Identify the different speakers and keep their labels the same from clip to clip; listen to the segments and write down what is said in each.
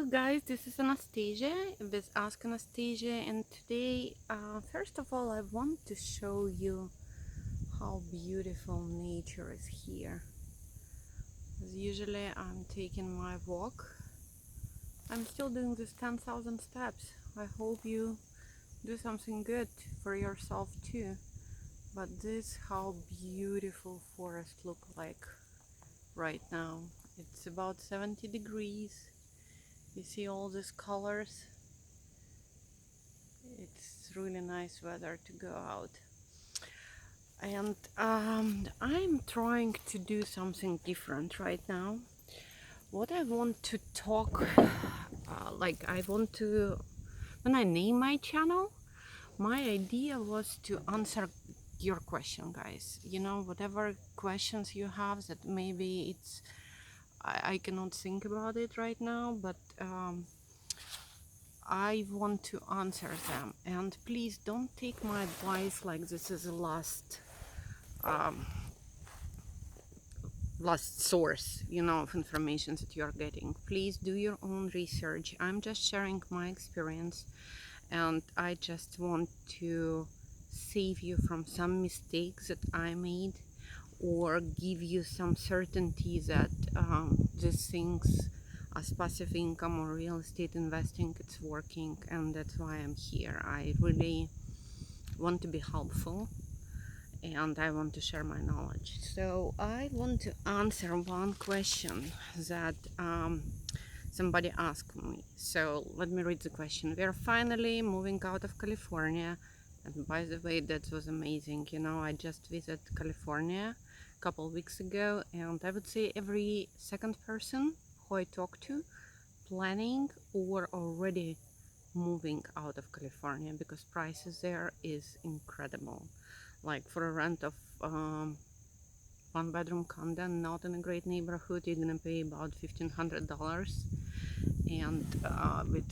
Speaker 1: Hello guys, this is Anastasia with Ask Anastasia, and today first of all I want to show you how beautiful nature is here. As usually I'm taking my walk. I'm still doing this 10,000 steps. I hope you do something good for yourself too. But this how beautiful forest look like right now. It's about 70 degrees. You see all these colors. It's really nice weather to go out, and I'm trying to do something different right now. What I want to talk, when I name my channel, my idea was to answer your question, guys. You know, whatever questions you have that maybe I cannot think about it right now, but I want to answer them. And please don't take my advice like this is the last source, you know, of information that you're getting. Please do your own research. I'm just sharing my experience, and I just want to save you from some mistakes that I made, or give you some certainty that these things as passive income or real estate investing, it's working, and that's why I'm here. I really want to be helpful, and I want to share my knowledge. So I want to answer one question that somebody asked me. So let me read the question. We are finally moving out of California, and by the way, that was amazing. You know, I just visited California a couple weeks ago, and I would say every second person who I talk to planning or already moving out of California, because prices there is incredible. Like for a rent of one bedroom condo, not in a great neighborhood, you're gonna pay about $1,500, and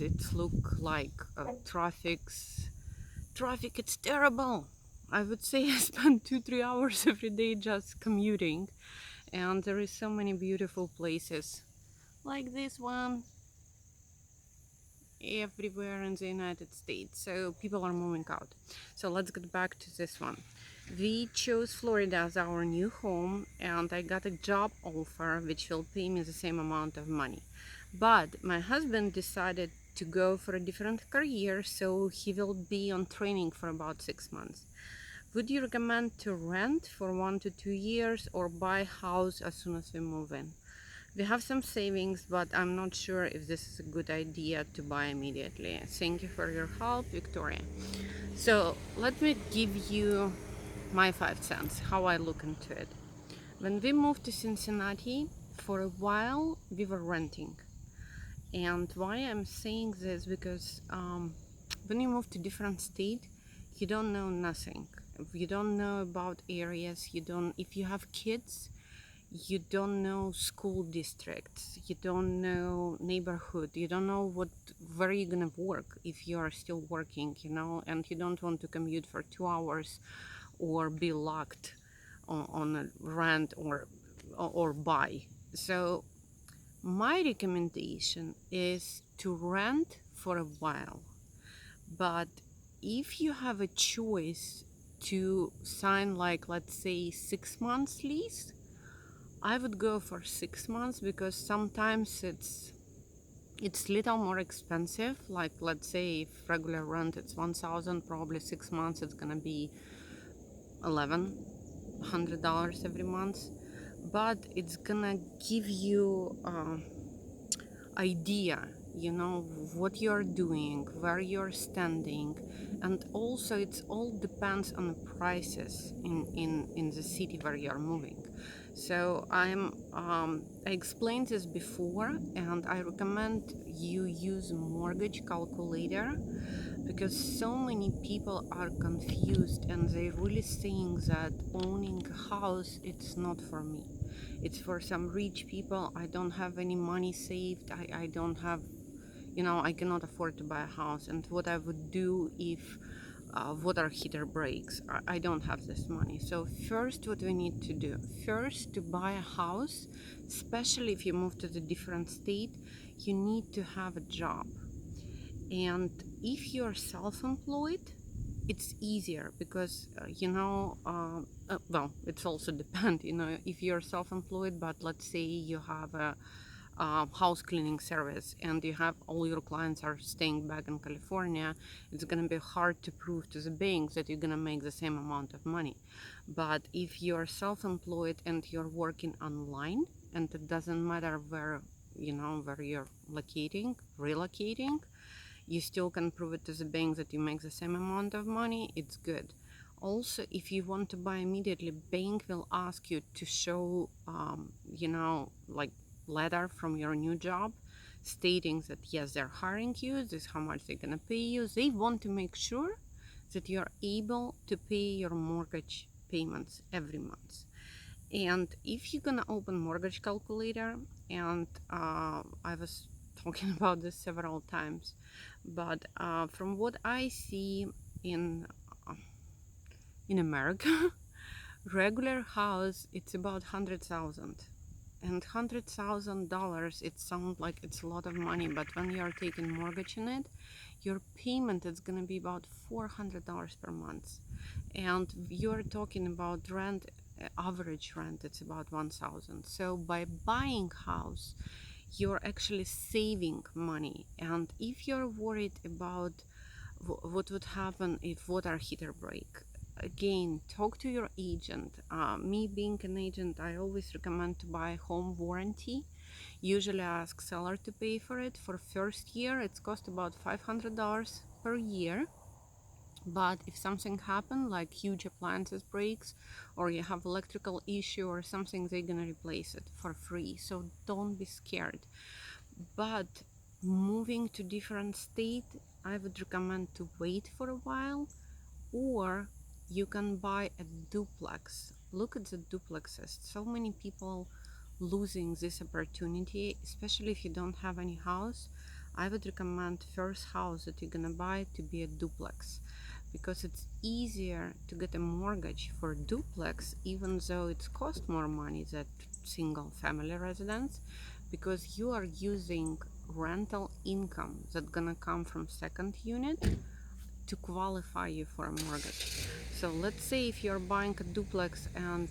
Speaker 1: it look like traffic, it's terrible. I would say I spend 2-3 hours every day just commuting, and there is so many beautiful places like this one everywhere in the United States. So people are moving out. So let's get back to this one. We chose Florida as our new home, and I got a job offer which will pay me the same amount of money. But my husband decided to go for a different career, so he will be on training for about 6 months. Would you recommend to rent for 1 to 2 years or buy a house as soon as we move in? We have some savings, but I'm not sure if this is a good idea to buy immediately. Thank you for your help, Victoria. So let me give you my 5 cents, how I look into it. When we moved to Cincinnati, for a while we were renting. And why I'm saying this, because when you move to different state, you don't know nothing. You don't know about areas. If you have kids, you don't know school districts, you don't know neighborhood, you don't know where you're gonna work if you are still working, you know, and you don't want to commute for 2 hours or be locked on a rent or buy. So my recommendation is to rent for a while, but if you have a choice to sign, like, let's say 6 months lease, I would go for 6 months, because sometimes it's little more expensive. Like, let's say if regular rent it's 1,000, probably 6 months it's gonna be $1,100 every month, but it's gonna give you idea, you know, what you're doing, where you're standing, and also it's all depends on the prices in the city where you're moving. So I explained this before, and I recommend you use mortgage calculator, because so many people are confused and they really saying that owning a house, it's not for me, it's for some rich people. I don't have any money saved, I don't have, you know, I cannot afford to buy a house, and what I would do if water heater breaks, I don't have this money. So first, what we need to do, first, to buy a house, especially if you move to the different state, you need to have a job. And if you're self-employed, it's easier because well, it's also depend, if you're self-employed, but let's say you have a house cleaning service and you have all your clients are staying back in California, it's going to be hard to prove to the banks that you're going to make the same amount of money. But if you're self-employed and you're working online, and it doesn't matter where you're relocating, you still can prove it to the bank that you make the same amount of money. It's good. Also, if you want to buy immediately, bank will ask you to show like letter from your new job stating that yes, they're hiring you, this is how much they're gonna pay you. They want to make sure that you're able to pay your mortgage payments every month. And if you're gonna open mortgage calculator, and I was talking about this several times, but from what I see in America, regular house, it's about 100,000. And $100,000, it sounds like it's a lot of money, but when you're taking mortgage in it, your payment is going to be about $400 per month. And you're talking about rent, average rent, it's about 1,000. So by buying house, you're actually saving money. And if you're worried about what would happen if water heater break, again, talk to your agent. Me being an agent, I always recommend to buy home warranty. Usually I ask seller to pay for it. For first year, it's cost about $500 per year. But if something happened, like huge appliances breaks, or you have electrical issue or something, they're gonna replace it for free. So don't be scared. But moving to different state, I would recommend to wait for a while, or you can buy a duplex. Look at the duplexes. So many people losing this opportunity, especially if you don't have any house. I would recommend first house that you're gonna buy to be a duplex, because it's easier to get a mortgage for duplex, even though it's cost more money than single family residence, because you are using rental income that's gonna come from second unit to qualify you for a mortgage. So let's say if you're buying a duplex and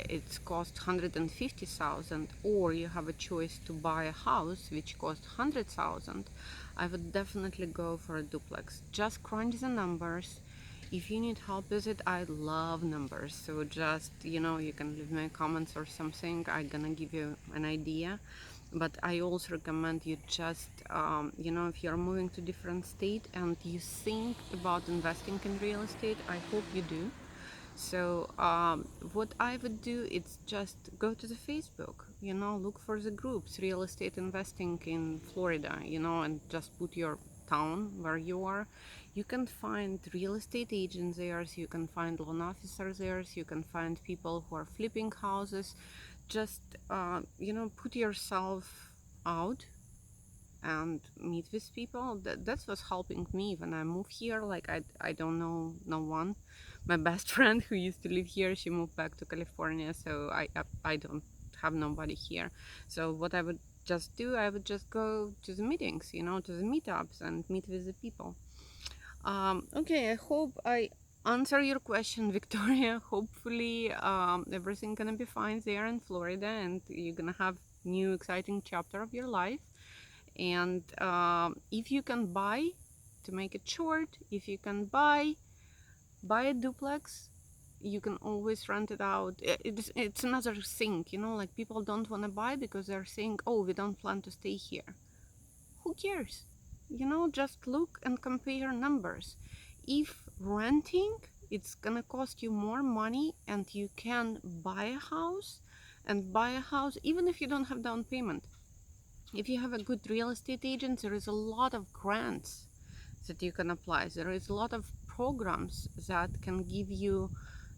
Speaker 1: it's cost 150,000, or you have a choice to buy a house which costs 100,000, I would definitely go for a duplex. Just crunch the numbers. If you need help with it, I love numbers, so just you can leave me comments or something. I'm gonna give you an idea. But I also recommend you just if you're moving to different state and you think about investing in real estate, I hope you do. So what I would do is just go to the Facebook, look for the groups, real estate investing in Florida, and just put your town where you are. You can find real estate agents there, you can find loan officers there, you can find people who are flipping houses. Just put yourself out and meet with people. That's what's helping me when I moved here. Like I don't know no one. My best friend who used to live here, she moved back to California, so I don't have nobody here. So what I would just do, I would just go to the meetings, to the meetups and meet with the people. Okay, I hope I answer your question, Victoria. Hopefully everything gonna be fine there in Florida, and you're gonna have new exciting chapter of your life. And if you can buy, to make it short, if you can buy a duplex, you can always rent it out. It's another thing, like people don't want to buy because they're saying, oh, we don't plan to stay here. Who cares? Just look and compare numbers. If renting, it's gonna cost you more money, and you can buy a house, even if you don't have down payment. If you have a good real estate agent, there is a lot of grants that you can apply. There is a lot of programs that can give you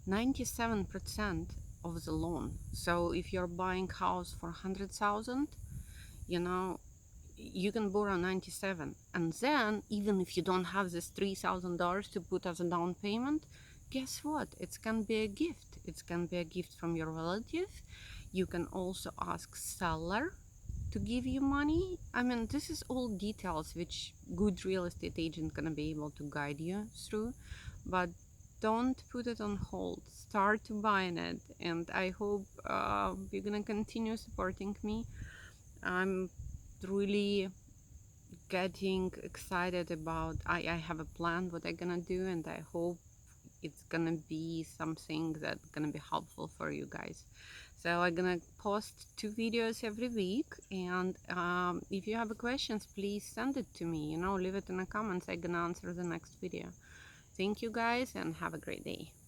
Speaker 1: 97% of the loan. So if you're buying house for 100,000, you can borrow 97, and then even if you don't have this $3,000 to put as a down payment, guess what, it can be a gift. It can be a gift from your relative. You can also ask seller to give you money. I mean, this is all details which good real estate agent gonna be able to guide you through, but don't put it on hold. Start buying it, and I hope you're gonna continue supporting me. I'm really getting excited about, I have a plan what I'm gonna do, and I hope it's gonna be something that's gonna be helpful for you guys. So I'm gonna post 2 videos every week, and if you have questions, please send it to me, leave it in the comments. I'm gonna answer the next video. Thank you guys, and have a great day.